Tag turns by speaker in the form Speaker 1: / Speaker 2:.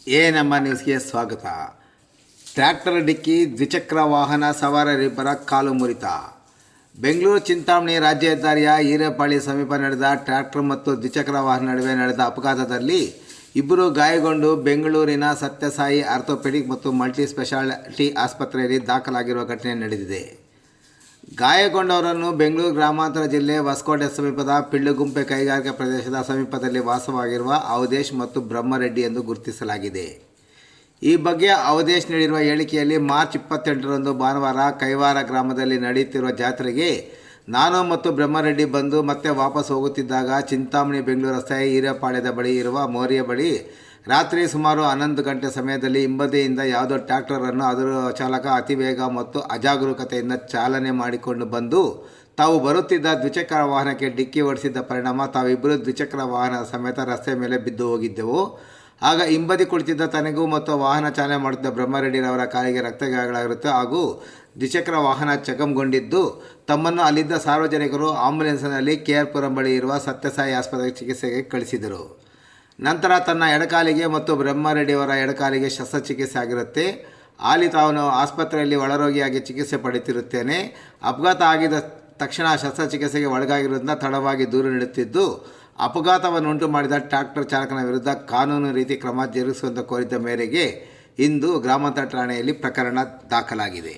Speaker 1: ನಮ್ಮ ನ್ಯೂಸ್ಗೆ ಸ್ವಾಗತ. ಟ್ರ್ಯಾಕ್ಟರ್ ಡಿಕ್ಕಿ ದ್ವಿಚಕ್ರ ವಾಹನ ಸವಾರರಿಬ್ಬರ ಕಾಲು ಮುರಿತ. ಬೆಂಗಳೂರು ಚಿಂತಾಮಣಿ ರಾಜ್ಯ ಹೆದ್ದಾರಿಯ ಹಿರೇಪಾಳಿ ಸಮೀಪ ನಡೆದ ಟ್ರ್ಯಾಕ್ಟರ್ ಮತ್ತು ದ್ವಿಚಕ್ರ ವಾಹನ ನಡುವೆ ನಡೆದ ಅಪಘಾತದಲ್ಲಿ ಇಬ್ಬರು ಗಾಯಗೊಂಡು ಬೆಂಗಳೂರಿನ ಸತ್ಯಸಾಯಿ ಆರ್ಥೋಪೆಡಿಕ್ ಮತ್ತು ಮಲ್ಟಿ ಸ್ಪೆಷಾಲಿಟಿ ಆಸ್ಪತ್ರೆಯಲ್ಲಿ ದಾಖಲಾಗಿರುವ ಘಟನೆ ನಡೆದಿದೆ. ಗಾಯಗೊಂಡವರನ್ನು ಬೆಂಗಳೂರು ಗ್ರಾಮಾಂತರ ಜಿಲ್ಲೆ ಹೊಸಕೋಟೆ ಸಮೀಪದ ಪಿಳ್ಳುಗುಂಪೆ ಕೈಗಾರಿಕಾ ಪ್ರದೇಶದ ಸಮೀಪದಲ್ಲಿ ವಾಸವಾಗಿರುವ ಅವಧೇಶ್ ಮತ್ತು ಬ್ರಹ್ಮರೆಡ್ಡಿ ಎಂದು ಗುರುತಿಸಲಾಗಿದೆ. ಈ ಬಗ್ಗೆ ಅವಧೇಶ್ ನೀಡಿರುವ ಹೇಳಿಕೆಯಲ್ಲಿ ಮಾರ್ಚ್ 28ರಂದು ಭಾನುವಾರ ಕೈವಾರ ಗ್ರಾಮದಲ್ಲಿ ನಡೆಯುತ್ತಿರುವ ಜಾತ್ರೆಗೆ ನಾನು ಮತ್ತು ಬ್ರಹ್ಮರೆಡ್ಡಿ ಬಂದು ಮತ್ತೆ ವಾಪಸ್ ಹೋಗುತ್ತಿದ್ದಾಗ ಚಿಂತಾಮಣಿ ಬೆಂಗಳೂರು ರಸ್ತೆಯ ಹಿರೇಪಾಳ್ಯದ ಬಳಿ ಇರುವ ಮೋರಿಯ ಬಳಿ ರಾತ್ರಿ ಸುಮಾರು 11 ಗಂಟೆ ಸಮಯದಲ್ಲಿ ಹಿಂಬದಿಯಿಂದ ಯಾವುದೋ ಟ್ರ್ಯಾಕ್ಟರನ್ನು ಅದರ ಚಾಲಕ ಅತಿವೇಗ ಮತ್ತು ಅಜಾಗರೂಕತೆಯಿಂದ ಚಾಲನೆ ಮಾಡಿಕೊಂಡು ಬಂದು ತಾವು ಬರುತ್ತಿದ್ದ ದ್ವಿಚಕ್ರ ವಾಹನಕ್ಕೆ ಡಿಕ್ಕಿ ಹೊಡೆಸಿದ್ದ ಪರಿಣಾಮ ತಾವಿಬ್ಬರು ದ್ವಿಚಕ್ರ ವಾಹನ ಸಮೇತ ರಸ್ತೆ ಮೇಲೆ ಬಿದ್ದು ಹೋಗಿದ್ದೆವು. ಆಗ ಹಿಂಬದಿ ಕುಳಿತಿದ್ದ ತನಗೂ ಮತ್ತು ವಾಹನ ಚಾಲನೆ ಮಾಡುತ್ತಿದ್ದ ಬ್ರಹ್ಮರೆಡ್ಡಿರವರ ಕಾಲಿಗೆ ರಕ್ತಗಾಯಗಳಾಗಿರುತ್ತೆ ಹಾಗೂ ದ್ವಿಚಕ್ರ ವಾಹನ ಚಕಮಗೊಂಡಿದ್ದು ತಮ್ಮನ್ನು ಅಲ್ಲಿದ್ದ ಸಾರ್ವಜನಿಕರು ಆಂಬ್ಯುಲೆನ್ಸ್ನಲ್ಲಿ KR ಪುರಂ ಬಳಿ ಇರುವ ಸತ್ಯಸಾಯಿ ಆಸ್ಪತ್ರೆಗೆ ಚಿಕಿತ್ಸೆಗೆ ಕಳಿಸಿದರು. ನಂತರ ತನ್ನ ಎಡಕಾಲಿಗೆ ಮತ್ತು ಬ್ರಹ್ಮರೆಡ್ಡಿಯವರ ಎಡಕಾಲಿಗೆ ಶಸ್ತ್ರಚಿಕಿತ್ಸೆ ಆಗಿರುತ್ತೆ. ಅಲ್ಲಿ ತಾನು ಆಸ್ಪತ್ರೆಯಲ್ಲಿ ಒಳರೋಗಿಯಾಗಿ ಚಿಕಿತ್ಸೆ ಪಡೆಯುತ್ತಿರುತ್ತೇನೆ. ಅಪಘಾತ ಆಗಿದ ತಕ್ಷಣ ಶಸ್ತ್ರಚಿಕಿತ್ಸೆಗೆ ಒಳಗಾಗಿರುವುದರಿಂದ ತಡವಾಗಿ ದೂರು ನೀಡುತ್ತಿದ್ದು ಅಪಘಾತವನ್ನುಂಟು ಮಾಡಿದ ಟ್ರ್ಯಾಕ್ಟರ್ ಚಾಲಕನ ವಿರುದ್ಧ ಕಾನೂನು ರೀತಿ ಕ್ರಮ ಜರುಗಿಸುವಂತೆ ಕೋರಿದ್ದ ಮೇರೆಗೆ ಇಂದು ಗ್ರಾಮಾಂತರ ಠಾಣೆಯಲ್ಲಿ ಪ್ರಕರಣ ದಾಖಲಾಗಿದೆ.